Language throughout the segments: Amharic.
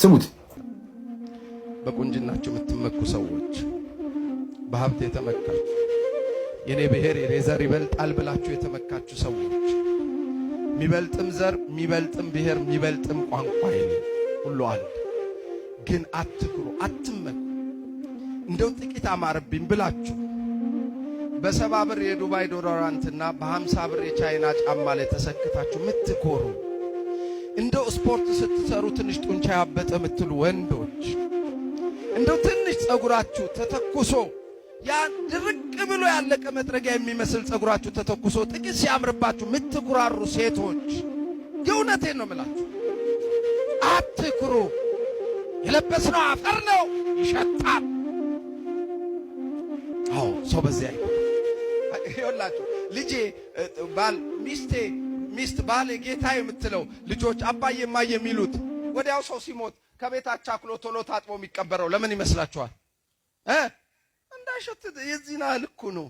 ስሙት። በቁንጅናችሁ የምትመኩ ሰዎች፣ በሀብት የተመካችሁ የኔ ብሔር የኔ ዘር ይበልጣል ብላችሁ የተመካችሁ ሰዎች፣ የሚበልጥም ዘር የሚበልጥም ብሔር የሚበልጥም ቋንቋ የለም፣ ሁሉ አለ። ግን አትኩሩ፣ አትመኩ። እንደው ጥቂት አማረብኝ ብላችሁ በ70 ብር የዱባይ ዶላራንትና በ50 ብር የቻይና ጫማ ላይ ተሰክታችሁ ምትኮሩ፣ እንደው ስፖርት ስትሰሩ ትንሽ ጡንቻ ያበጠ ምትሉ ወንዶች፣ እንደው ትንሽ ጸጉራችሁ ተተኩሶ ያ ድርቅ ብሎ ያለቀ መጥረጊያ የሚመስል ጸጉራችሁ ተተኩሶ ጥቂት ሲያምርባችሁ ምትኩራሩ ሴቶች፣ የእውነቴን ነው የምላችሁ፣ አትኩሩ። የለበስነው አፈር ነው፣ ይሸጣል። አዎ ሰው በዚያ ይኸውላችሁ ልጄ ባል ሚስት ባል ጌታ የምትለው ልጆች አባዬ ማየ የሚሉት ወዲያው ሰው ሲሞት ከቤታቸው አክሎ ቶሎ ታጥቦ የሚቀበረው ለምን ይመስላችኋል? እንዳይሸት የዚህና ልኩ ነው።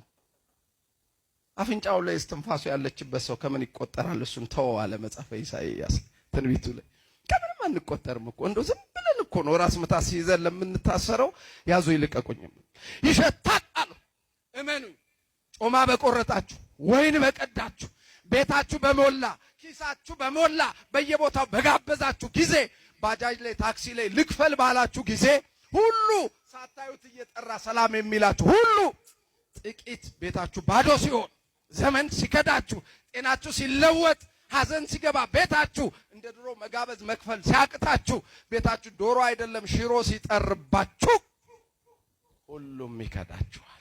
አፍንጫው ላይ እስትንፋሱ ያለችበት ሰው ከምን ይቆጠራል? እሱን ተወው አለ መጽሐፈ ኢሳይያስ ትንቢቱ ላይ። ከምንም አንቆጠርም እኮ እንደው ዝም ብለን እኮ ነው ራስ ምታት ሲይዘን ለምንታሰረው ያዙ ይልቀቁኝም። ይሸታል አሉ። እመኑኝ፣ ጮማ በቆረጣችሁ ወይን በቀዳችሁ ቤታችሁ በሞላ ኪሳችሁ በሞላ በየቦታው በጋበዛችሁ ጊዜ ባጃጅ ላይ ታክሲ ላይ ልክፈል ባላችሁ ጊዜ ሁሉ ሳታዩት እየጠራ ሰላም የሚላችሁ ሁሉ ጥቂት ቤታችሁ ባዶ ሲሆን፣ ዘመን ሲከዳችሁ፣ ጤናችሁ ሲለወጥ፣ ሐዘን ሲገባ ቤታችሁ እንደ ድሮ መጋበዝ መክፈል ሲያቅታችሁ፣ ቤታችሁ ዶሮ አይደለም ሽሮ ሲጠርባችሁ ሁሉም ይከዳችኋል።